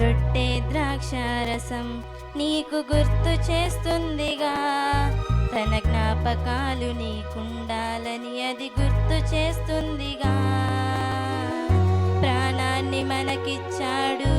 రొట్టె ద్రాక్షారసం నీకు గుర్తు చేస్తుందిగా, తన జ్ఞాపకాలు నీకుండాలని అది గుర్తు చేస్తుందిగా. ప్రాణాన్ని మనకిచ్చాడు,